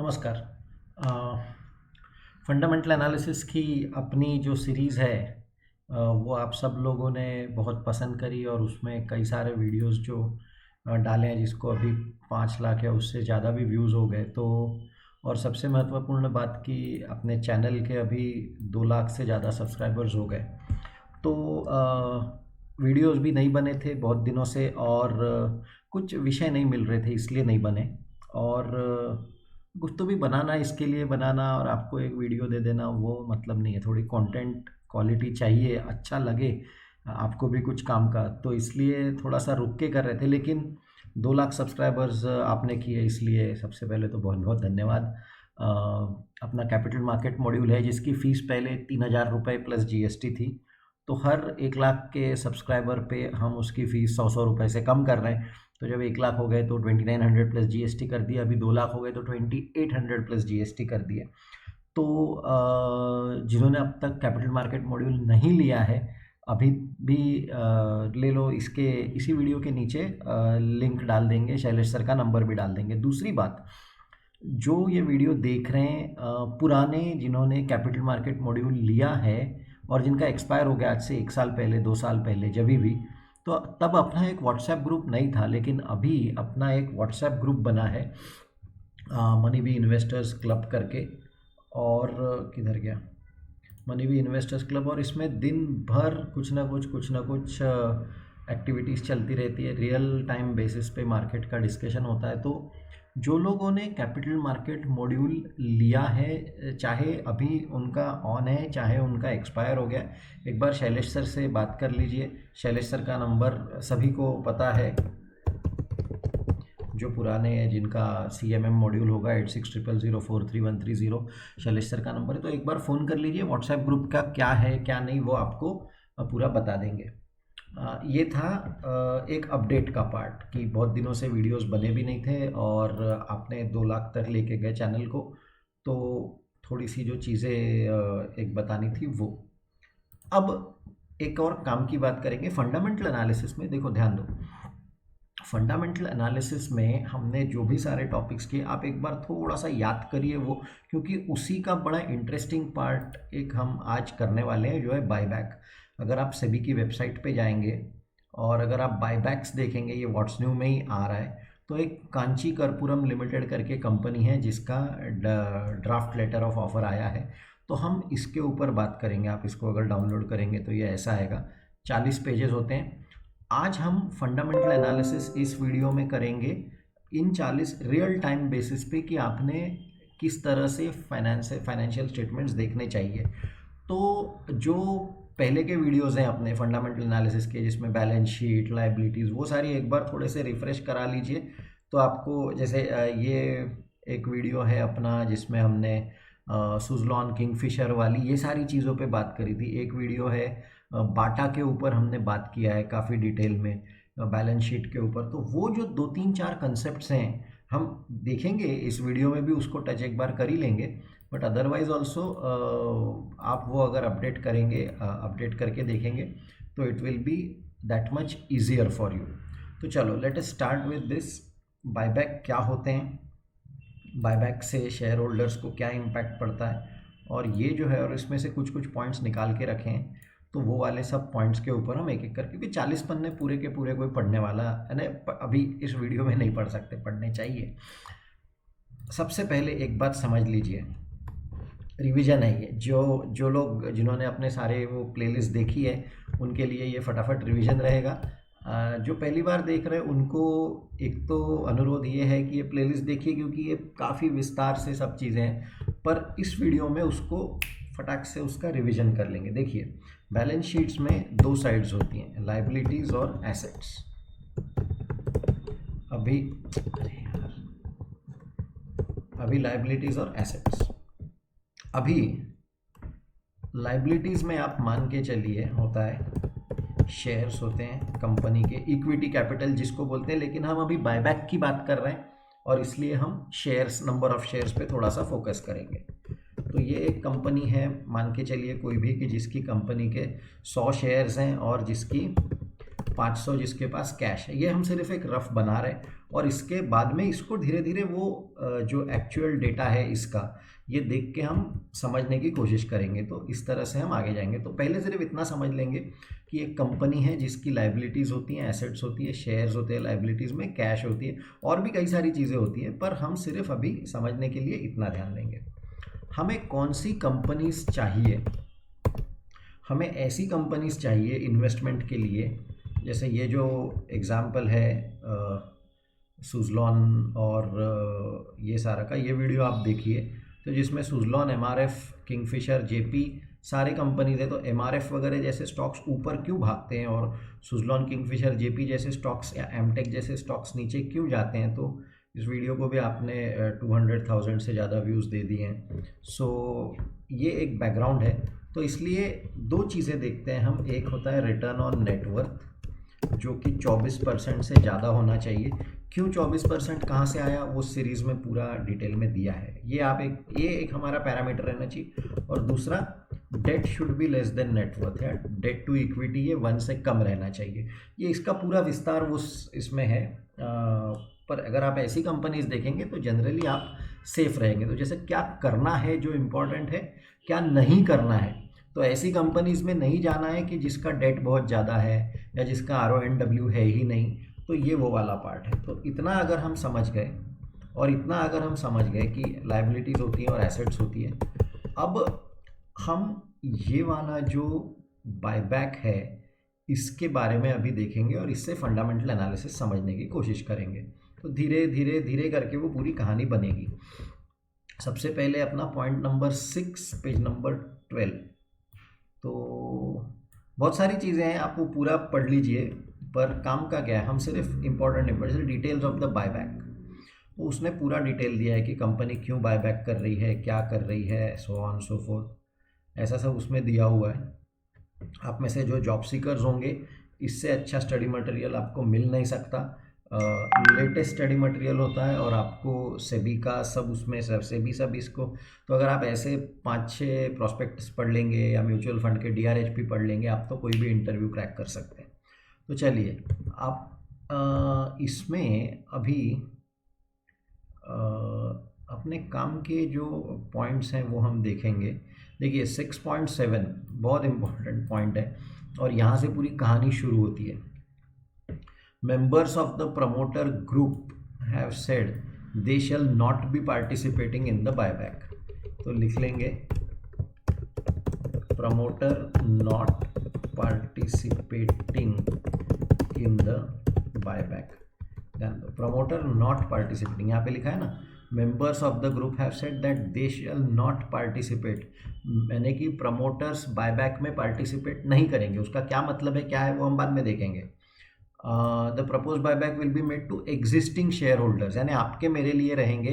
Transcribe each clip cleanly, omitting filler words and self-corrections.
नमस्कार। Fundamental analysis की अपनी जो सीरीज़ है वो आप सब लोगों ने बहुत पसंद करी और उसमें कई सारे वीडियोस जो डाले हैं जिसको अभी 5 लाख या उससे ज़्यादा भी व्यूज़ हो गए। तो और सबसे महत्वपूर्ण बात कि अपने चैनल के अभी 2 लाख से ज़्यादा सब्सक्राइबर्स हो गए। तो वीडियोस भी नहीं बने थे बहुत दिनों से और कुछ विषय नहीं मिल रहे थे इसलिए नहीं बने। और कुछ तो भी बनाना, इसके लिए बनाना और आपको एक वीडियो दे देना वो मतलब नहीं है। थोड़ी कंटेंट क्वालिटी चाहिए, अच्छा लगे आपको भी कुछ काम का, तो इसलिए थोड़ा सा रुक के कर रहे थे। लेकिन 2 लाख सब्सक्राइबर्स आपने किए, इसलिए सबसे पहले तो बहुत बहुत धन्यवाद। अ, अपना कैपिटल मार्केट मॉड्यूल है जिसकी फ़ीस पहले 3,000 रुपये प्लस जीएसटी थी। तो हर 1 लाख के सब्सक्राइबर पे हम उसकी फ़ीस 100 रुपये से कम कर रहे हैं। तो जब 1 लाख हो गए तो 2900 प्लस जीएसटी कर दिया, अभी 2 लाख हो गए तो 2800 प्लस जीएसटी कर दिया। तो जिन्होंने अब तक कैपिटल मार्केट मॉड्यूल नहीं लिया है अभी भी ले लो। इसके इसी वीडियो के नीचे लिंक डाल देंगे, शैलेश सर का नंबर भी डाल देंगे। दूसरी बात, जो ये वीडियो देख रहे हैं पुराने जिन्होंने कैपिटल मार्केट मॉड्यूल लिया है और जिनका एक्सपायर हो गया आज से 1 साल पहले, 2 साल पहले, जब भी, तो तब अपना एक व्हाट्सएप ग्रुप नहीं था, लेकिन अभी अपना एक व्हाट्सएप ग्रुप बना है मनी बी इन्वेस्टर्स क्लब करके। और किधर गया मनी बी इन्वेस्टर्स क्लब, और इसमें दिन भर कुछ ना कुछ एक्टिविटीज़ चलती रहती है। रियल टाइम बेसिस पे मार्केट का डिस्कशन होता है। तो जो लोगों ने कैपिटल मार्केट मॉड्यूल लिया है, चाहे अभी उनका ऑन है चाहे उनका एक्सपायर हो गया, एक बार शैलेश सर से बात कर लीजिए। शैलेश सर का नंबर सभी को पता है, जो पुराने हैं जिनका CMM मॉड्यूल होगा 8600043130, शैलेश सर का नंबर है। तो एक बार फ़ोन कर लीजिए। व्हाट्सएप ग्रुप का क्या है क्या नहीं वो आपको पूरा बता देंगे। ये था एक अपडेट का पार्ट कि बहुत दिनों से वीडियोस बने भी नहीं थे और आपने 2 लाख तक लेके गए चैनल को, तो थोड़ी सी जो चीज़ें एक बतानी थी वो। अब एक और काम की बात करेंगे फंडामेंटल एनालिसिस में। देखो ध्यान दो, फंडामेंटल एनालिसिस में हमने जो भी सारे टॉपिक्स किए आप एक बार थोड़ा सा याद करिए वो, क्योंकि उसी का बड़ा इंटरेस्टिंग पार्ट एक हम आज करने वाले हैं जो है बायबैक। अगर आप सेबी की वेबसाइट पे जाएंगे और अगर आप बायबैक्स देखेंगे, ये व्हाट्स न्यू में ही आ रहा है, तो एक कांची कर्पूरम लिमिटेड करके कंपनी है जिसका ड्राफ्ट लेटर ऑफ ऑफर आया है। तो हम इसके ऊपर बात करेंगे। आप इसको अगर डाउनलोड करेंगे तो ये ऐसा आएगा, 40 पेजेस होते हैं। आज हम फंडामेंटल एनालिसिस इस वीडियो में करेंगे इन 40 रियल टाइम बेसिस पे कि आपने किस तरह से फाइनेंशियल स्टेटमेंट्स देखने चाहिए। तो जो पहले के वीडियोस हैं अपने फंडामेंटल एनालिसिस के, जिसमें बैलेंस शीट, लायबिलिटीज़, वो सारी एक बार थोड़े से रिफ़्रेश करा लीजिए। तो आपको जैसे ये एक वीडियो है अपना जिसमें हमने सुज़लॉन किंगफिशर वाली ये सारी चीज़ों पे बात करी थी। एक वीडियो है बाटा के ऊपर हमने बात किया है काफ़ी डिटेल में, बैलेंस शीट के ऊपर। तो वो जो 2-3-4 कंसेप्ट्स हैं हम देखेंगे इस वीडियो में भी, उसको टच एक बार कर ही लेंगे। बट अदरवाइज ऑल्सो आप वो अगर अपडेट करेंगे, अपडेट करके देखेंगे तो it will B that much easier for you. तो चलो let us start with this. Buyback क्या होते हैं, बायबैक से शेयर होल्डर्स को क्या इम्पैक्ट पड़ता है, और ये जो है, और इसमें से कुछ कुछ पॉइंट्स निकाल के रखे हैं, तो वो वाले सब पॉइंट्स के ऊपर हम एक एक करके, क्योंकि 40 पन्ने पूरे के पूरे कोई पढ़ने वाला है ना अभी इस वीडियो में नहीं पढ़ सकते, पढ़ने चाहिए। सबसे पहले एक बात समझ लीजिए, रिवीजन है ये। जो जो लोग जिन्होंने अपने सारे वो प्लेलिस्ट देखी है उनके लिए ये फटाफट रिवीजन रहेगा। जो पहली बार देख रहे हैं उनको एक तो अनुरोध ये है कि ये प्लेलिस्ट देखिए, क्योंकि ये काफ़ी विस्तार से सब चीज़ें हैं, पर इस वीडियो में उसको फटाक से उसका रिवीजन कर लेंगे। देखिए, बैलेंस शीट्स में 2 साइड्स होती हैं, लायबिलिटीज़ और एसेट्स। अभी अरे यार, अभी लायबिलिटीज़ और एसेट्स। अभी लायबिलिटीज़ में आप मान के चलिए होता है शेयर्स होते हैं कंपनी के, इक्विटी कैपिटल जिसको बोलते हैं, लेकिन हम अभी बायबैक की बात कर रहे हैं और इसलिए हम शेयर्स, नंबर ऑफ शेयर्स पे थोड़ा सा फोकस करेंगे। तो ये एक कंपनी है, मान के चलिए कोई भी, कि जिसकी कंपनी के 100 शेयर्स हैं और जिसकी 500 जिसके पास कैश है। ये हम सिर्फ एक रफ बना रहे हैं और इसके बाद में इसको धीरे धीरे वो जो एक्चुअल डेटा है इसका ये देख के हम समझने की कोशिश करेंगे। तो इस तरह से हम आगे जाएंगे। तो पहले सिर्फ इतना समझ लेंगे कि एक कंपनी है जिसकी लाइबिलिटीज़ होती हैं, एसेट्स होती है, शेयर्स होते हैं, लाइबिलिटीज़ में कैश होती है और भी कई सारी चीज़ें होती हैं, पर हम सिर्फ अभी समझने के लिए इतना ध्यान देंगे। हमें कौन सी कंपनीज चाहिए? हमें ऐसी कंपनीज चाहिए इन्वेस्टमेंट के लिए, जैसे ये जो एग्जाम्पल है सुज़लॉन और ये सारा का, ये वीडियो आप देखिए तो जिसमें सुज़लॉन, एमआरएफ, किंगफिशर, जेपी सारे कंपनीज है। तो एमआरएफ वगैरह जैसे स्टॉक्स ऊपर क्यों भागते हैं और सुज़लॉन, किंगफिशर, जेपी जैसे स्टॉक्स या एमटेक जैसे स्टॉक्स नीचे क्यों जाते हैं? तो इस वीडियो को भी आपने 200,000 से ज़्यादा व्यूज़ दे दिए हैं। सो ये एक बैकग्राउंड है। तो इसलिए दो चीज़ें देखते हैं हम। एक होता है रिटर्न ऑन नेटवर्थ जो कि 24% से ज़्यादा होना चाहिए। क्यों 24% कहाँ से आया वो सीरीज़ में पूरा डिटेल में दिया है। ये एक हमारा पैरामीटर रहना चाहिए। और दूसरा debt should be less than net worth है, डेट टू इक्विटी ये 1 से कम रहना चाहिए। ये इसका पूरा विस्तार वो इसमें है। पर अगर आप ऐसी कंपनीज देखेंगे तो जनरली आप सेफ रहेंगे। तो जैसे क्या करना है जो इम्पोर्टेंट है, क्या नहीं करना है। तो ऐसी कंपनीज में नहीं जाना है कि जिसका डेट बहुत ज़्यादा है या जिसका RONW है ही नहीं। तो ये वो वाला पार्ट है। तो इतना अगर हम समझ गए और इतना अगर हम समझ गए कि लाइबिलिटीज़ होती हैं और एसेट्स होती हैं, अब हम ये वाला जो बायबैक है इसके बारे में अभी देखेंगे और इससे फंडामेंटल एनालिसिस समझने की कोशिश करेंगे। तो धीरे धीरे धीरे करके वो पूरी कहानी बनेगी। सबसे पहले अपना पॉइंट नंबर 6 पेज नंबर 12। तो बहुत सारी चीज़ें हैं, आप वो पूरा पढ़ लीजिए। पर काम का क्या है, हम सिर्फ इम्पोर्टेंट जैसे डिटेल्स ऑफ द बायबैक, तो उसने पूरा डिटेल दिया है कि कंपनी क्यों बायबैक कर रही है, क्या कर रही है, सो ऑन सो फोर्थ, ऐसा सब उसमें दिया हुआ है। आप में से जो जॉब सीकर्स होंगे, इससे अच्छा स्टडी मटेरियल आपको मिल नहीं सकता। लेटेस्ट स्टडी मटेरियल होता है और आपको सेबी का सब उसमें सेबी सब इसको। तो अगर आप ऐसे 5-6 प्रॉस्पेक्टस पढ़ लेंगे या म्यूचुअल फंड के DRHP पढ़ लेंगे, आप तो कोई भी इंटरव्यू क्रैक कर सकते हैं। तो चलिए आप इसमें अभी अपने काम के जो पॉइंट्स हैं वो हम देखेंगे। देखिए 6.7 बहुत इम्पोर्टेंट पॉइंट है और यहाँ से पूरी कहानी शुरू होती है। Members of the promoter group have said they shall not be participating in the buyback। तो लिख लेंगे promoter not participating in the buyback। promoter not participating, यहाँ पे लिखा है ना, members of the group have said that they shall not participate, यानी कि promoters buyback में participate नहीं करेंगे। उसका क्या मतलब है, क्या है, वो हम बाद में देखेंगे। The propose buyback will be made to existing share holders, यानी आपके मेरे लिए रहेंगे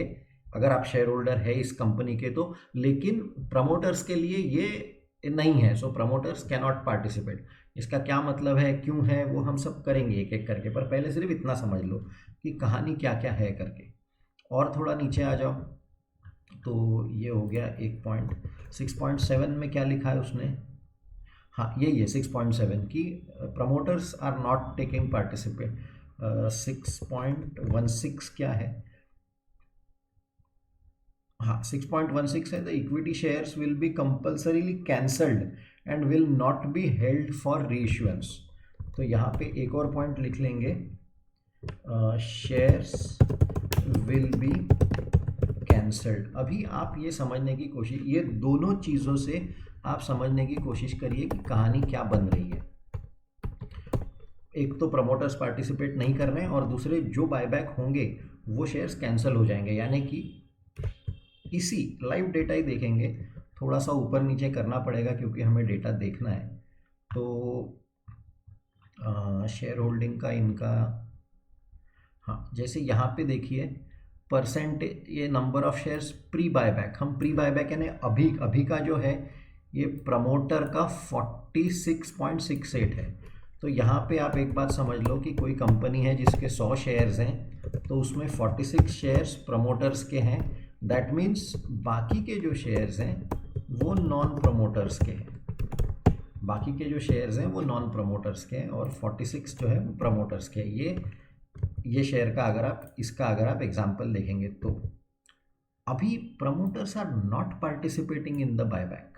अगर आप शेयर होल्डर है इस कंपनी के तो, लेकिन प्रमोटर्स के लिए ये नहीं है। सो प्रमोटर्स कैन नॉट पार्टिसिपेट। इसका क्या मतलब है, क्यों है, वो हम सब करेंगे एक एक करके। पर पहले सिर्फ इतना समझ लो कि कहानी क्या क्या है करके। और थोड़ा नीचे आ जाओ तो ये हो गया एक पॉइंट। 6.7 में क्या लिखा है उसने, हाँ यही है 6.7 की promoters are not taking participate. 6.16 क्या है, हाँ 6.16 है the equity shares will be compulsorily cancelled and will not be held for reissuance. तो यहाँ पे एक और पॉइंट लिख लेंगे, शेयर्स विल बी कैंसल्ड। अभी आप ये समझने की कोशिश, ये दोनों चीज़ों से आप समझने की कोशिश करिए कि कहानी क्या बन रही है। एक तो प्रमोटर्स पार्टिसिपेट नहीं कर रहे हैं और दूसरे जो बायबैक होंगे वो शेयर्स कैंसिल हो जाएंगे। यानी कि इसी लाइव डेटा ही देखेंगे, थोड़ा सा ऊपर नीचे करना पड़ेगा क्योंकि हमें डेटा देखना है। तो शेयर होल्डिंग का इनका, हाँ जैसे यहाँ पे देखिए परसेंटेज, ये number of shares pre buyback, हम प्री बायबैक यानी अभी का जो है ये प्रमोटर का 46.68 है। तो यहाँ पे आप एक बात समझ लो कि कोई कंपनी है जिसके 100 शेयर्स हैं तो उसमें 46 शेयर्स प्रमोटर्स के हैं। दैट मीन्स बाकी के जो शेयर्स हैं वो नॉन प्रमोटर्स के हैं। बाकी के जो शेयर्स हैं वो नॉन प्रमोटर्स के हैं और 46 जो है वो प्रमोटर्स के हैं। ये शेयर का अगर आप एग्जाम्पल देखेंगे तो अभी promoters are not participating in the buyback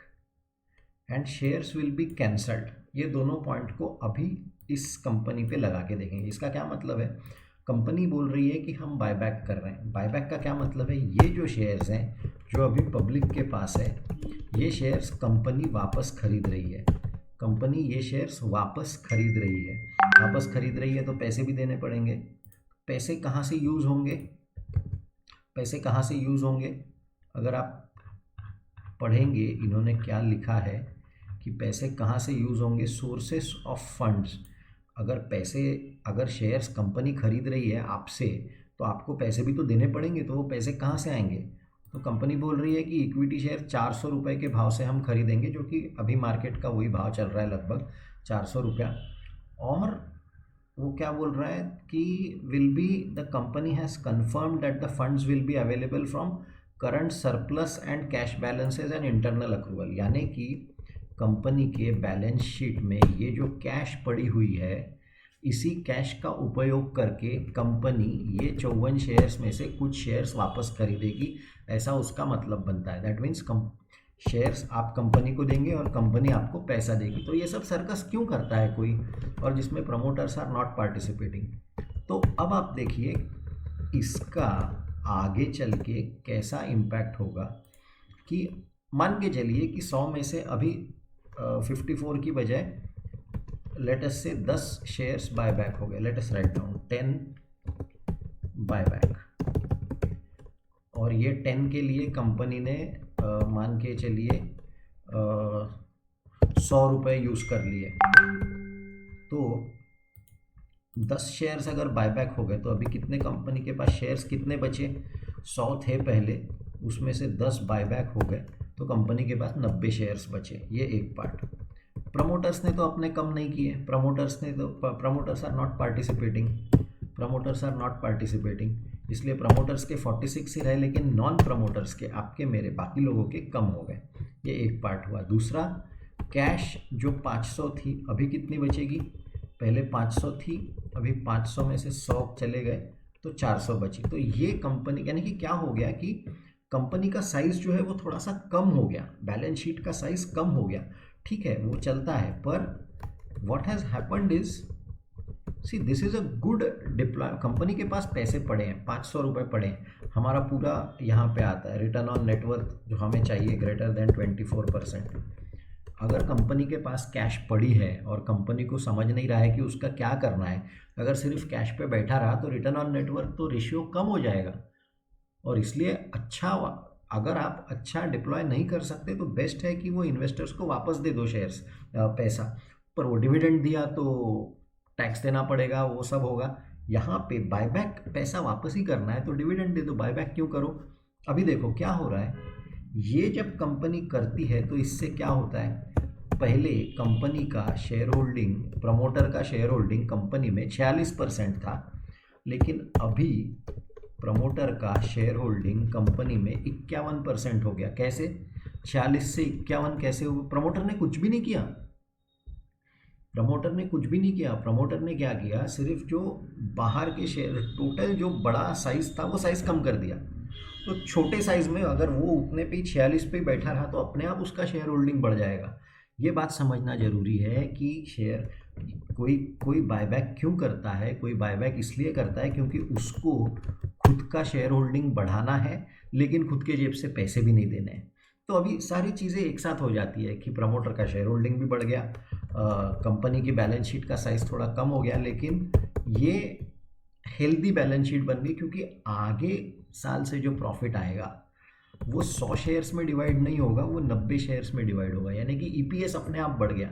and shares will be cancelled. ये दोनों पॉइंट को अभी इस कंपनी पे लगा के देखेंगे। इसका क्या मतलब है? कंपनी बोल रही है कि हम बायबैक कर रहे हैं। बायबैक का क्या मतलब है? ये जो शेयर्स हैं जो अभी पब्लिक के पास है, ये शेयर्स कंपनी वापस खरीद रही है। कंपनी ये शेयर्स वापस खरीद रही है। वापस खरीद रही है तो पैसे भी देने पड़ेंगे। पैसे कहाँ से यूज़ होंगे? पैसे कहाँ से यूज़ होंगे? अगर आप पढ़ेंगे इन्होंने क्या लिखा है कि पैसे कहाँ से यूज़ होंगे, सोर्सेस ऑफ फंड्स। अगर शेयर्स कंपनी खरीद रही है आपसे तो आपको पैसे भी तो देने पड़ेंगे, तो वो पैसे कहाँ से आएंगे? तो कंपनी बोल रही है कि इक्विटी शेयर 400 रुपये के भाव से हम खरीदेंगे, जो कि अभी मार्केट का वही भाव चल रहा है लगभग 400 रुपया। और वो क्या बोल रहा है कि will be the company has confirm that the funds will be available from current surplus and cash balances and internal accrual. यानी कि कंपनी के बैलेंस शीट में ये जो कैश पड़ी हुई है, इसी कैश का उपयोग करके कंपनी ये 54 शेयर्स में से कुछ शेयर्स वापस खरीदेगी, ऐसा उसका मतलब बनता है। दैट मीन्स शेयर्स आप कंपनी को देंगे और कंपनी आपको पैसा देगी। तो ये सब सर्कस क्यों करता है कोई, और जिसमें प्रमोटर्स आर नॉट पार्टिसिपेटिंग। तो अब आप देखिए इसका आगे चल के कैसा इम्पैक्ट होगा कि मान के चलिए कि 100 में से अभी 54 की बजाय लेट अस से 10 शेयर्स बायबैक हो गए। Let us write down 10 buyback, और ये 10 के लिए कंपनी ने मान के चलिए 100 रुपये यूज़ कर लिए। तो 10 शेयर्स अगर बायबैक हो गए तो अभी कितने कंपनी के पास शेयर्स कितने बचे? 100 थे पहले, उसमें से 10 बायबैक हो गए तो कंपनी के पास 90 शेयर्स बचे। ये एक पार्ट। प्रमोटर्स ने तो अपने कम नहीं किए। प्रमोटर्स आर नॉट पार्टिसिपेटिंग, इसलिए प्रमोटर्स के 46 ही रहे, लेकिन नॉन प्रमोटर्स के आपके मेरे बाकी लोगों के कम हो गए। ये एक पार्ट हुआ। दूसरा, कैश जो 500 थी अभी कितनी बचेगी? पहले 500 थी, अभी 500 में से 100 चले गए तो 400 बची। तो ये कंपनी, यानी कि क्या हो गया कि कंपनी का साइज जो है वो थोड़ा सा कम हो गया, बैलेंस शीट का साइज कम हो गया। ठीक है, वो चलता है, पर what has happened is, see this is a good deploy. Company के पास पैसे पड़े हैं, 500 रुपये पड़े हैं, हमारा पूरा यहाँ पे आता है रिटर्न ऑन नेटवर्थ जो हमें चाहिए ग्रेटर देन 24%। अगर कंपनी के पास कैश पड़ी है और कंपनी को समझ नहीं रहा है कि उसका क्या करना है, अगर सिर्फ कैश पे बैठा रहा तो रिटर्न ऑन नेटवर्थ तो रेशियो कम हो जाएगा। और इसलिए अगर आप अच्छा डिप्लॉय नहीं कर सकते तो बेस्ट है कि वो इन्वेस्टर्स को वापस दे दो शेयर्स, पैसा। पर वो डिविडेंड दिया तो टैक्स देना पड़ेगा, वो सब होगा। यहाँ पे बायबैक पैसा वापस ही करना है तो डिविडेंड दे दो, बायबैक क्यों करो? अभी देखो क्या हो रहा है, ये जब कंपनी करती है तो इससे क्या होता है, पहले कंपनी का शेयर होल्डिंग, प्रमोटर का शेयर होल्डिंग कंपनी में 46% था, लेकिन अभी प्रमोटर का शेयर होल्डिंग कंपनी में 51% हो गया। कैसे? 46 से 51 कैसे हुआ? प्रमोटर ने कुछ भी नहीं किया। प्रमोटर ने क्या किया, सिर्फ जो बाहर के शेयर, टोटल जो बड़ा साइज था वो साइज कम कर दिया। तो छोटे साइज में अगर वो उतने पे 46 पे बैठा रहा तो अपने आप उसका शेयर होल्डिंग बढ़ जाएगा। ये बात समझना जरूरी है कि शेयर कोई बायबैक क्यों करता है। कोई बायबैक इसलिए करता है क्योंकि उसको खुद का शेयर होल्डिंग बढ़ाना है, लेकिन खुद के जेब से पैसे भी नहीं देने हैं। तो अभी सारी चीज़ें एक साथ हो जाती है कि प्रमोटर का शेयर होल्डिंग भी बढ़ गया, कंपनी की बैलेंस शीट का साइज थोड़ा कम हो गया, लेकिन ये हेल्दी बैलेंस शीट बन गई क्योंकि आगे साल से जो प्रॉफिट आएगा वो 100 शेयर्स में डिवाइड नहीं होगा, वो 90 शेयर्स में डिवाइड होगा, यानी कि ईपीएस अपने आप बढ़ गया।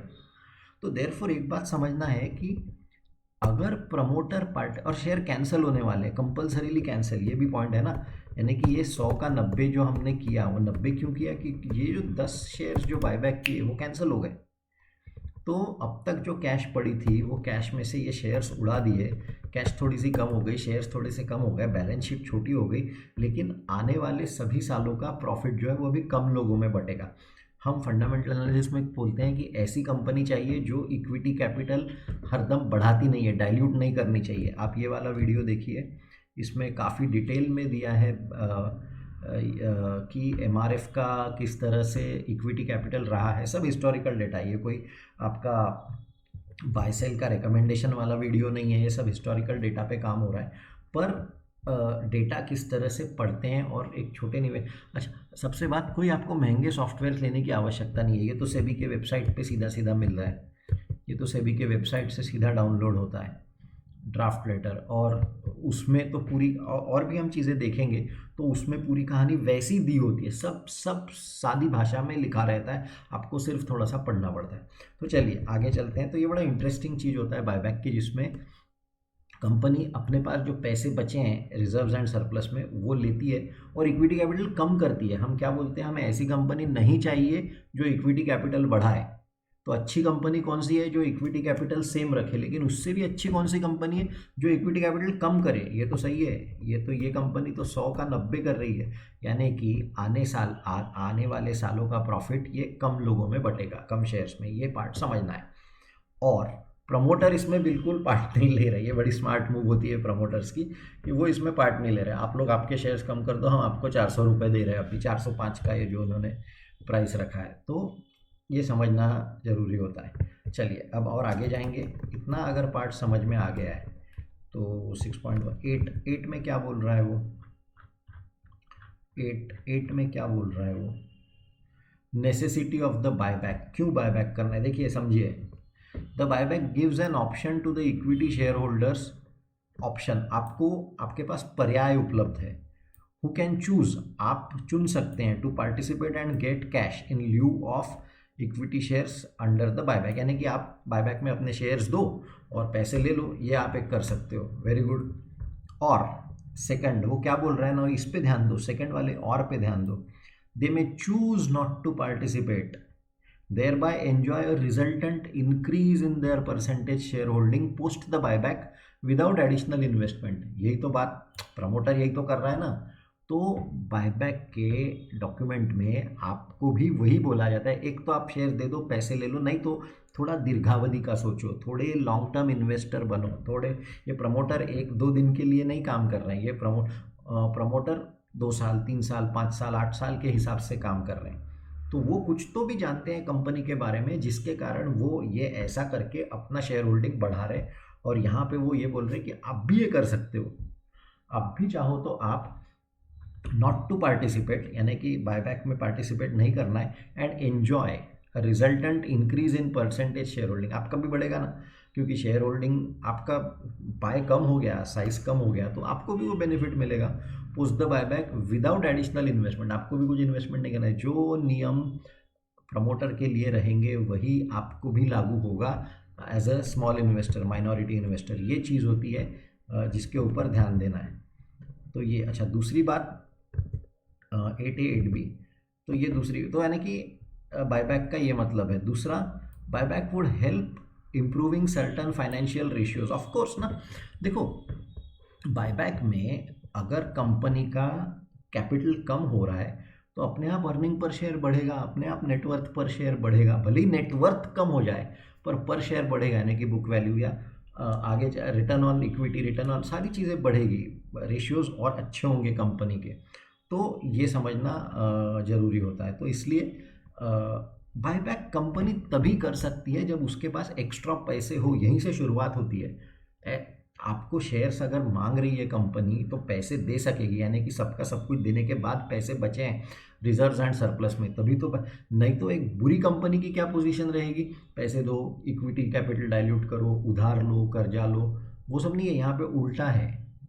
तो देयरफॉर एक बात समझना है कि अगर प्रमोटर पार्ट और शेयर कैंसिल होने वाले हैं, कंपल्सरीली कैंसिल, ये भी पॉइंट है ना। यानी कि ये 100 का 90 जो हमने किया, वो 90 क्यों किया कि ये जो 10 शेयर्स जो बायबैक किए वो कैंसिल हो गए। तो अब तक जो कैश पड़ी थी वो कैश में से ये शेयर्स उड़ा दिए, कैश थोड़ी सी कम हो गई, शेयर्स थोड़े से कम हो गए, बैलेंस शीट छोटी हो गई, लेकिन आने वाले सभी सालों का प्रॉफिट जो है वो भी कम लोगों में बटेगा। हम फंडामेंटल एनालिसिस में बोलते हैं कि ऐसी कंपनी चाहिए जो इक्विटी कैपिटल हरदम बढ़ाती नहीं है, डाइल्यूट नहीं करनी चाहिए। आप ये वाला वीडियो देखिए, इसमें काफ़ी डिटेल में दिया है कि एमआरएफ का किस तरह से इक्विटी कैपिटल रहा है, सब हिस्टोरिकल डेटा है। ये कोई आपका बाय सेल का रिकमेंडेशन वाला वीडियो नहीं है, ये सब हिस्टोरिकल डेटा पे काम हो रहा है। पर डेटा किस तरह से पढ़ते हैं और एक छोटे निवेश। अच्छा, सबसे बात, कोई आपको महंगे सॉफ्टवेयर लेने की आवश्यकता नहीं है, ये तो सेबी के वेबसाइट पे सीधा सीधा मिल रहा है, ये तो सेबी के वेबसाइट से सीधा डाउनलोड होता है ड्राफ्ट लेटर। और उसमें तो पूरी और भी हम चीज़ें देखेंगे तो उसमें पूरी कहानी वैसी दी होती है, सब सब सादी भाषा में लिखा रहता है, आपको सिर्फ थोड़ा सा पढ़ना पड़ता है। तो चलिए आगे चलते हैं। तो ये बड़ा इंटरेस्टिंग चीज़ होता है बायबैक की, जिसमें कंपनी अपने पास जो पैसे बचे हैं रिजर्व्स एंड सरप्लस में वो लेती है और इक्विटी कैपिटल कम करती है। हम क्या बोलते हैं, हमें ऐसी कंपनी नहीं चाहिए जो इक्विटी कैपिटल बढ़ाए। तो अच्छी कंपनी कौन सी है, जो इक्विटी कैपिटल सेम रखे, लेकिन उससे भी अच्छी कौन सी कंपनी है जो इक्विटी कैपिटल कम करे। ये तो सही है, ये कंपनी तो 100 का 90 कर रही है, यानी कि आने वाले सालों का प्रॉफिट ये कम लोगों में बटेगा, कम शेयर्स में, ये पार्ट समझना है। और प्रमोटर इसमें बिल्कुल पार्ट नहीं ले रहे, ये बड़ी स्मार्ट मूव होती है प्रमोटर्स की कि वो इसमें पार्ट नहीं ले रहे। आप लोग आपके शेयर्स कम कर दो, हम आपको 400 रुपये दे रहे हैं, अभी 405 का ये जो उन्होंने प्राइस रखा है, तो ये समझना ज़रूरी होता है। चलिए अब और आगे जाएंगे। इतना अगर पार्ट समझ में आ गया है तो 6.8 में क्या बोल रहा है वो, 8 में क्या बोल रहा है वो, नेसेसिटी ऑफ द बायबैक, क्यों बायबैक करना है। देखिए समझिए, the buyback gives an option to the equity share holders, option, आपको आपके पास पर्याय उपलब्ध है। हु कैन चूज, आप चुन सकते हैं, to participate and get cash in lieu of equity shares under the buyback, यानी कि आप बायबैक में अपने शेयर्स दो और पैसे ले लो, ये आप एक कर सकते हो। Very good. और सेकंड, वो क्या बोल रहे हैं ना, इस पे ध्यान दो, सेकंड वाले और पे ध्यान दो। They may choose not to participate, thereby enjoy a resultant increase in their percentage shareholding post the buyback without additional investment। यही तो बात प्रमोटर यही तो कर रहा है ना। तो बायबैक के डॉक्यूमेंट में आपको भी वही बोला जाता है, एक तो आप शेयर दे दो, पैसे ले लो, नहीं तो थोड़ा दीर्घावधि का सोचो, थोड़े लॉन्ग टर्म इन्वेस्टर बनो, थोड़े। ये प्रमोटर 1-2 दिन के लिए नहीं काम कर रहे हैं, ये प्रमोटर 2 साल 3 साल 5 साल 8 साल के हिसाब से काम कर रहे हैं। तो वो कुछ तो भी जानते हैं कंपनी के बारे में, जिसके कारण वो ये ऐसा करके अपना शेयर होल्डिंग बढ़ा रहे। और यहाँ पे वो ये बोल रहे कि आप भी ये कर सकते हो, आप भी चाहो तो आप नॉट टू पार्टिसिपेट, यानी कि बायबैक में पार्टिसिपेट नहीं करना है, and enjoy resultant increase in percentage share holding, आपका भी बढ़ेगा ना, क्योंकि शेयर होल्डिंग आपका पाई कम हो गया, साइज कम हो गया, तो आपको भी वो बेनिफिट मिलेगा। Post the buyback without additional investment, आपको भी कुछ इन्वेस्टमेंट नहीं करना है, जो नियम प्रमोटर के लिए रहेंगे वही आपको भी लागू होगा as a small investor, minority investor. ये चीज़ होती है जिसके ऊपर ध्यान देना है। तो ये, अच्छा दूसरी बात 8A 8B, तो ये दूसरी, तो यानी कि बायबैक का ये मतलब है। दूसरा, buyback would help improving certain financial ratios, of course ना। देखो बायबैक में अगर कंपनी का कैपिटल कम हो रहा है तो अपने आप अर्निंग पर शेयर बढ़ेगा, अपने आप नेटवर्थ पर शेयर बढ़ेगा, भले ही नेटवर्थ कम हो जाए पर शेयर बढ़ेगा, यानी कि बुक वैल्यू या आगे return on equity, return on, सारी चीज़ें बढ़ेगी, रेशियोज और अच्छे होंगे कंपनी के। तो ये समझना ज़रूरी होता है। तो इसलिए बायबैक कंपनी तभी कर सकती है जब उसके पास एक्स्ट्रा पैसे हो, यहीं से शुरुआत होती है। आपको शेयर्स अगर मांग रही है कंपनी तो पैसे दे सकेगी, यानी कि सबका सब कुछ देने के बाद पैसे बचे हैं रिजर्व्स एंड सरप्लस में, तभी तो। नहीं तो एक बुरी कंपनी की क्या पोजीशन रहेगी, पैसे दो, इक्विटी कैपिटल डाइल्यूट करो, उधार लो, कर्जा लो, वो सब नहीं है। यहाँ पे उल्टा है,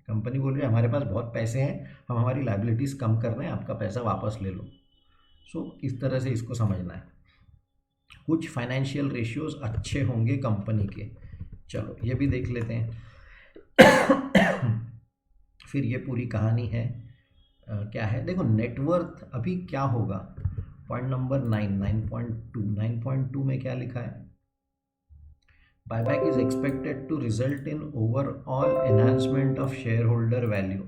कंपनी बोल रही है हमारे पास बहुत पैसे हैं, हम हमारी लाइबिलिटीज़ कम कर रहे हैं, आपका पैसा वापस ले लो। सो इस तरह से इसको समझना है। कुछ फाइनेंशियल रेशियोज अच्छे होंगे कंपनी के, चलो ये भी देख लेते हैं। फिर ये पूरी कहानी है क्या है, देखो नेटवर्थ अभी क्या होगा, पॉइंट नंबर 9.2 में क्या लिखा है, buyback is expected to result in overall enhancement of share holder value.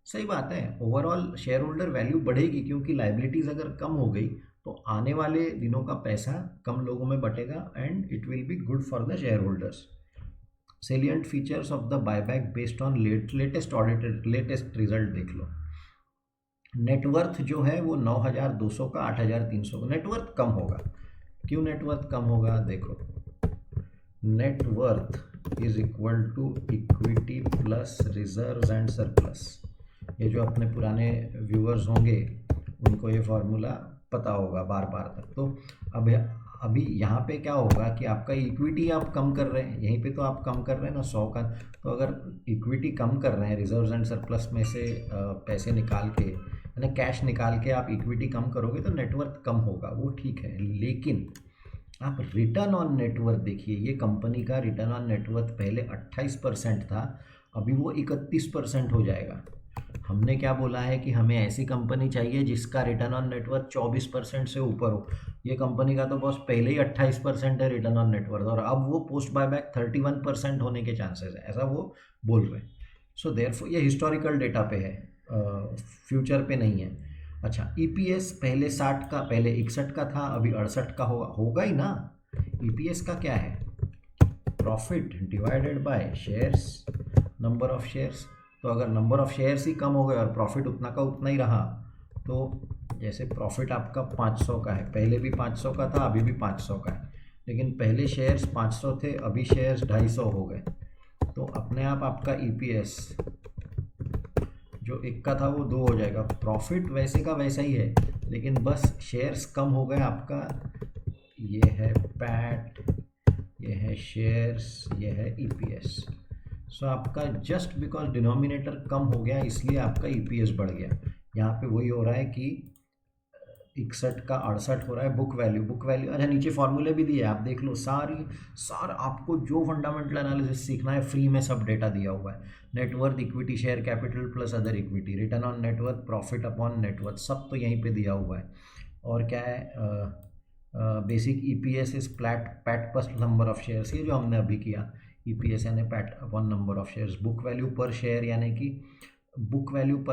सही बात है, ओवरऑल शेयर होल्डर वैल्यू बढ़ेगी, क्योंकि लाइबिलिटीज़ अगर कम हो गई तो आने वाले दिनों का पैसा कम लोगों में बटेगा and it will be good for the share holders. Salient features of the buyback based on latest audited latest result देख लो। नेटवर्थ जो है वो 9,200 का 8,300 का नेटवर्थ कम होगा। क्यों नेटवर्थ कम होगा? देखो, net worth is equal to equity plus reserves and surplus. ये जो अपने पुराने व्यूअर्स होंगे उनको ये फॉर्मूला पता होगा बार बार तक। तो अब अभी यहाँ पे क्या होगा कि आपका इक्विटी आप कम कर रहे हैं, यहीं पे तो आप कम कर रहे हैं ना 100 का। तो अगर इक्विटी कम कर रहे हैं रिजर्व्स एंड सरप्लस में से पैसे निकाल के, यानी कैश निकाल के आप इक्विटी कम करोगे तो नेटवर्थ कम होगा, वो ठीक है। लेकिन आप रिटर्न ऑन नेटवर्थ देखिए, ये कंपनी का रिटर्न ऑन नेटवर्थ पहले 28% था, अभी वो 31% हो जाएगा। हमने क्या बोला है कि हमें ऐसी कंपनी चाहिए जिसका रिटर्न ऑन नेटवर्थ 24% से ऊपर हो। ये कंपनी का तो बस पहले ही 28% है रिटर्न ऑन नेटवर्थ, और अब वो पोस्ट बायबैक 31% होने के चांसेस है, ऐसा वो बोल रहे हैं। सो देयरफॉर ये हिस्टोरिकल डेटा पे है, फ्यूचर पे नहीं है। अच्छा, ईपीएस पहले 60 का, पहले 61 का था, अभी 68 का होगा ही ना। ईपीएस का क्या है? Profit divided by shares, number of shares. तो अगर नंबर ऑफ शेयर्स ही कम हो गए और प्रॉफिट उतना का उतना ही रहा, तो जैसे प्रॉफिट आपका 500 का है, पहले भी 500 का था, अभी भी 500 का है, लेकिन पहले शेयर्स 500 थे, अभी शेयर्स 250 हो गए, तो अपने आप आपका ईपीएस जो 1 का था वो 2 हो जाएगा। प्रॉफिट वैसे का वैसा ही है, लेकिन बस शेयर्स कम हो गए आपका। ये है पैट, ये है शेयर्स, ये है ईपीएस। सो आपका जस्ट बिकॉज डिनोमिनेटर कम हो गया इसलिए आपका ईपीएस बढ़ गया। यहाँ पे वही हो रहा है कि 61 का 68 हो रहा है। बुक वैल्यू अच्छा नीचे फॉर्मूले भी दिए, आप देख लो। सारा आपको जो फंडामेंटल एनालिसिस सीखना है फ्री में सब डेटा दिया हुआ है। Net worth, equity, share capital plus other equity, return on net worth, profit upon net worth, सब तो यहीं पे दिया हुआ है। और क्या है, basic EPS is PAT plus number of shares, ये जो हमने अभी किया। ईपीएस यानी PAT upon number of shares. Book value पर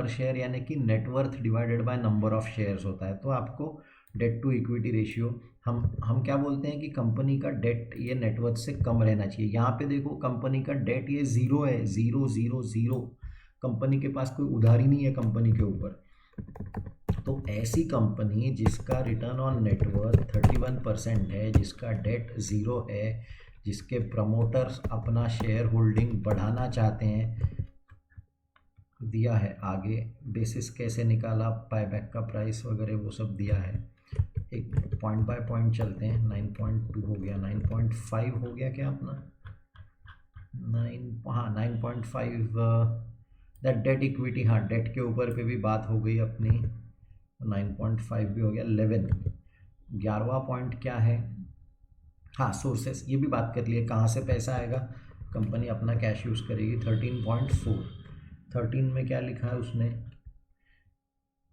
शेयर यानी कि net worth divided by number of shares होता है। तो आपको डेट टू इक्विटी रेशियो, हम क्या बोलते हैं कि कंपनी का डेट ये नेटवर्थ से कम रहना चाहिए। यहाँ पे देखो कंपनी का डेट ये 0 है, 000। कंपनी के पास कोई उधारी नहीं है कंपनी के ऊपर। तो ऐसी कंपनी जिसका रिटर्न ऑन नेटवर्थ 31% है, जिसका डेट 0 है, जिसके प्रमोटर्स अपना शेयर होल्डिंग बढ़ाना चाहते हैं, दिया है आगे बेसिस कैसे निकाला, बायबैक का प्राइस वगैरह वो सब दिया है। एक पॉइंट बाय पॉइंट चलते हैं। 9.2 हो गया, 9.5 हो गया क्या अपना, 9.5 दैट डेट इक्विटी, हाँ डेट के ऊपर पे भी बात हो गई अपनी, 9.5 भी हो गया। 11वां पॉइंट क्या है, हाँ सोर्सेस, ये भी बात कर लिए कहाँ से पैसा आएगा, कंपनी अपना कैश यूज़ करेगी। 13.4, 13 में क्या लिखा है उसने,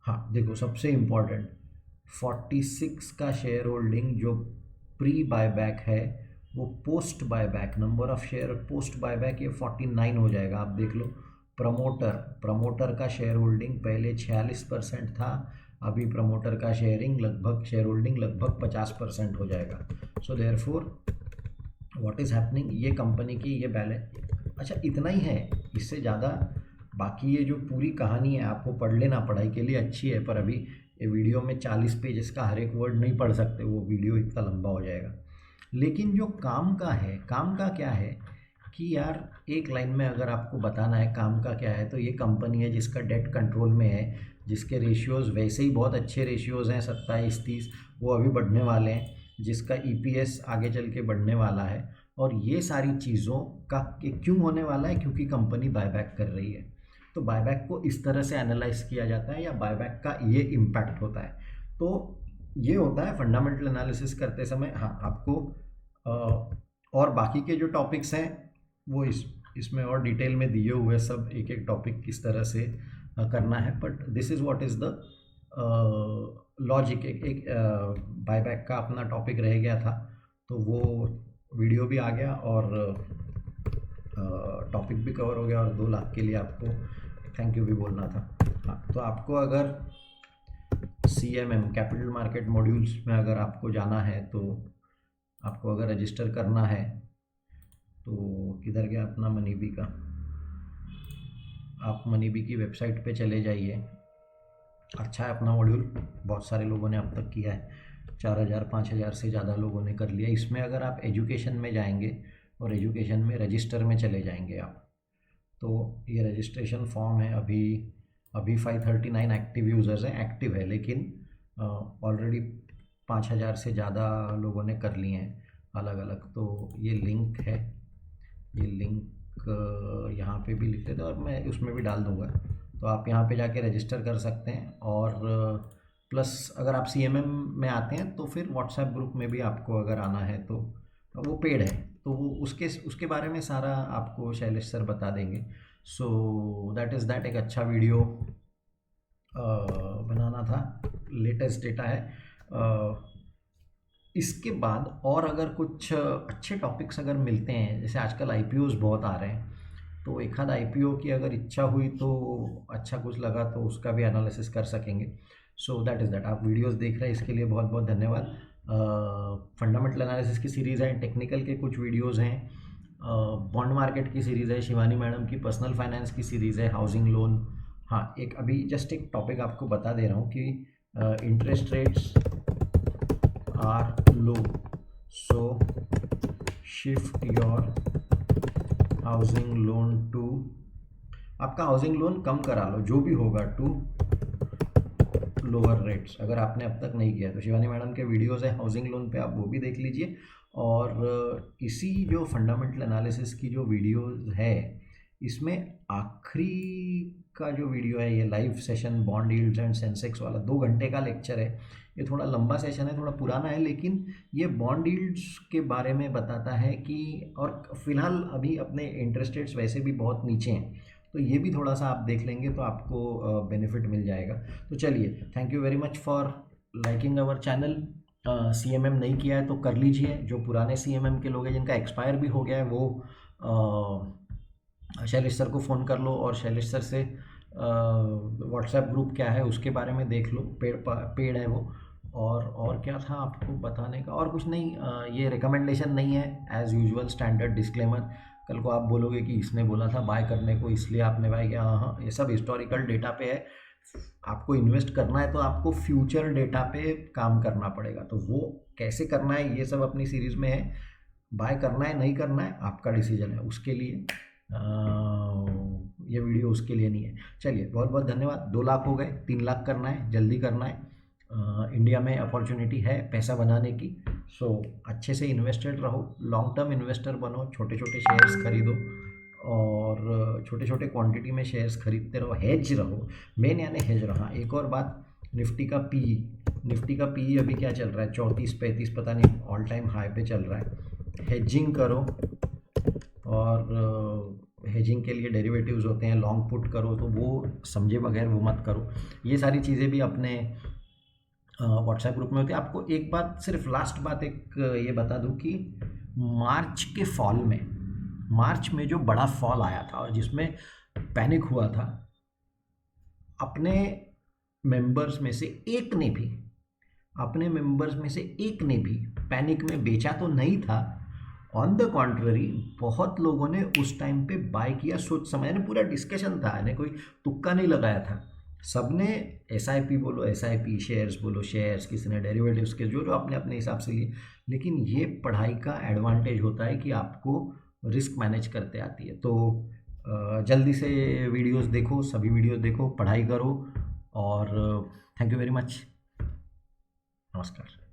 हाँ देखो सबसे इम्पॉर्टेंट 46 का शेयर होल्डिंग जो प्री बायबैक है, वो post buyback number of share post buyback ये 49 हो जाएगा। आप देख लो प्रमोटर का शेयर होल्डिंग पहले 46% था, अभी प्रमोटर का शेयर होल्डिंग लगभग 50% हो जाएगा। So therefore what is happening, ये कंपनी की ये बैलेंस, अच्छा इतना ही है, इससे ज़्यादा बाकी ये जो पूरी कहानी है आपको पढ़ लेना, पढ़ाई के लिए अच्छी है, पर अभी ये वीडियो में 40 पेजेस का हर एक वर्ड नहीं पढ़ सकते, वो वीडियो इतना लंबा हो जाएगा। लेकिन जो काम का है, काम का क्या है कि यार एक लाइन में अगर आपको बताना है काम का क्या है, तो ये कंपनी है जिसका डेट कंट्रोल में है, जिसके रेशियोज़ वैसे ही बहुत अच्छे रेशियोज़ हैं 27-30, वो अभी बढ़ने वाले हैं, जिसका ईपीएस आगे चल के बढ़ने वाला है। और ये सारी चीज़ों का क्यों होने वाला है, क्योंकि कंपनी बायबैक कर रही है। तो बायबैक को इस तरह से एनालाइज किया जाता है, या बायबैक का ये इम्पैक्ट होता है। तो ये होता है फंडामेंटल एनालिसिस करते समय। हाँ आपको और बाकी के जो टॉपिक्स हैं वो इसमें और डिटेल में दिए हुए सब, एक एक टॉपिक किस तरह से करना है, but this is what is the logic. एक बायबैक का अपना टॉपिक रह गया था, तो वो वीडियो भी आ गया और टॉपिक भी कवर हो गया, और 2 लाख के लिए आपको थैंक यू भी बोलना था। हाँ तो आपको अगर CMM कैपिटल मार्केट मॉड्यूल्स में अगर आपको जाना है तो आपको अगर रजिस्टर करना है तो किधर गया अपना मनीबी का, आप मनीबी की वेबसाइट पे चले जाइए। अच्छा है अपना मॉड्यूल, बहुत सारे लोगों ने अब तक किया है, 4000 5000 से ज़्यादा लोगों ने कर लिया। इसमें अगर आप एजुकेशन में जाएंगे और एजुकेशन में रजिस्टर में चले जाएंगे आप, तो ये रजिस्ट्रेशन फॉर्म है। अभी 539 एक्टिव यूज़र्स हैं, एक्टिव है, लेकिन ऑलरेडी 5000 से ज़्यादा लोगों ने कर लिए हैं अलग अलग। तो ये लिंक है, ये लिंक यहाँ पे भी लिख देते और मैं उसमें भी डाल दूँगा, तो आप यहाँ पे जाके रजिस्टर कर सकते हैं। और प्लस अगर आप CMM में आते हैं तो फिर व्हाट्सएप ग्रुप में भी आपको अगर आना है तो वो पेड है, तो वो उसके बारे में सारा आपको शैलेश सर बता देंगे। So that is that. एक अच्छा वीडियो बनाना था, लेटेस्ट डेटा है। इसके बाद और अगर कुछ अच्छे टॉपिक्स अगर मिलते हैं, जैसे आजकल IPOs बहुत आ रहे हैं, तो एक आध IPO की अगर इच्छा हुई तो अच्छा कुछ लगा तो उसका भी एनालिसिस कर सकेंगे। So that is that. आप वीडियोस देख रहे हैं इसके लिए बहुत बहुत धन्यवाद। फंडामेंटल एनालिसिस की सीरीज़ है, टेक्निकल के कुछ वीडियोज़ हैं, बॉन्ड मार्केट की सीरीज़ है, शिवानी मैडम की पर्सनल फाइनेंस की सीरीज़ है, हाउसिंग लोन। हाँ, एक अभी जस्ट एक टॉपिक आपको बता दे रहा हूँ कि interest rates are low, so shift your housing loan to, आपका हाउसिंग लोन कम करा लो जो भी होगा, टू लोअर रेट्स। अगर आपने अब तक नहीं किया तो शिवानी मैडम के वीडियोस है हाउसिंग लोन पे, आप वो भी देख लीजिए। और इसी जो फंडामेंटल एनालिसिस की जो वीडियोस है, इसमें आखिरी का जो वीडियो है, ये live session bond yields and Sensex वाला 2 घंटे का लेक्चर है। ये थोड़ा लंबा सेशन है, थोड़ा पुराना है, लेकिन ये बॉन्ड यील्ड्स के बारे में बताता है कि, और फिलहाल अभी अपने इंटरेस्ट रेट्स वैसे भी बहुत नीचे हैं, तो ये भी थोड़ा सा आप देख लेंगे तो आपको बेनिफिट मिल जाएगा। तो चलिए, thank you very much for liking our channel. CMM नहीं किया है तो कर लीजिए। जो पुराने CMM के लोग हैं जिनका एक्सपायर भी हो गया है, वो शैलेश सर को फ़ोन कर लो और शैलेश सर से व्हाट्सएप ग्रुप क्या है उसके बारे में देख लो, पेड है वो। और क्या था आपको बताने का, और कुछ नहीं। ये रिकमेंडेशन नहीं है, एज़ यूजुअल स्टैंडर्ड डिस्क्लेमर। कल को आप बोलोगे कि इसने बोला था बाय करने को इसलिए आपने बाय किया, हाँ, ये सब हिस्टोरिकल डेटा पे है। आपको इन्वेस्ट करना है तो आपको फ्यूचर डेटा पे काम करना पड़ेगा, तो वो कैसे करना है ये सब अपनी सीरीज़ में है। बाय करना है नहीं करना है आपका डिसीजन है, उसके लिए ये वीडियो उसके लिए नहीं है। चलिए, बहुत बहुत धन्यवाद। 2 लाख हो गए, 3 लाख करना है, जल्दी करना है। इंडिया में अपॉर्चुनिटी है पैसा बनाने की। सो अच्छे से इन्वेस्टेड रहो, लॉन्ग टर्म इन्वेस्टर बनो, छोटे छोटे शेयर्स खरीदो और छोटे छोटे क्वांटिटी में शेयर्स खरीदते रहो, हेज रहो, मेन यानी हेज रहा। एक और बात, निफ्टी का पी अभी क्या चल रहा है, 34-35, पता नहीं, ऑल टाइम हाई पे चल रहा है। हेजिंग करो, और हेजिंग के लिए डेरिवेटिव्स होते हैं, लॉन्ग पुट करो, तो वो समझे बगैर वो मत करो। ये सारी चीज़ें भी अपने व्हाट्सएप ग्रुप में होती है। आपको एक बात, सिर्फ लास्ट बात एक ये बता दूं कि मार्च में जो बड़ा फॉल आया था और जिसमें पैनिक हुआ था, अपने मेंबर्स में से एक ने भी पैनिक में बेचा तो नहीं था। ऑन द कॉन्ट्ररी, बहुत लोगों ने उस टाइम पे बाय किया, सोच समझ, पूरा डिस्कशन था, यानी कोई तुक्का नहीं लगाया था। सबने SIP बोलो SIP, शेयर्स बोलो शेयर्स, किसी ने डेरिवेटिव्स के, जो अपने अपने हिसाब से लिए। लेकिन ये पढ़ाई का एडवांटेज होता है कि आपको रिस्क मैनेज करते आती है। तो जल्दी से वीडियोस देखो, सभी वीडियोस देखो, पढ़ाई करो, और थैंक यू वेरी मच। नमस्कार।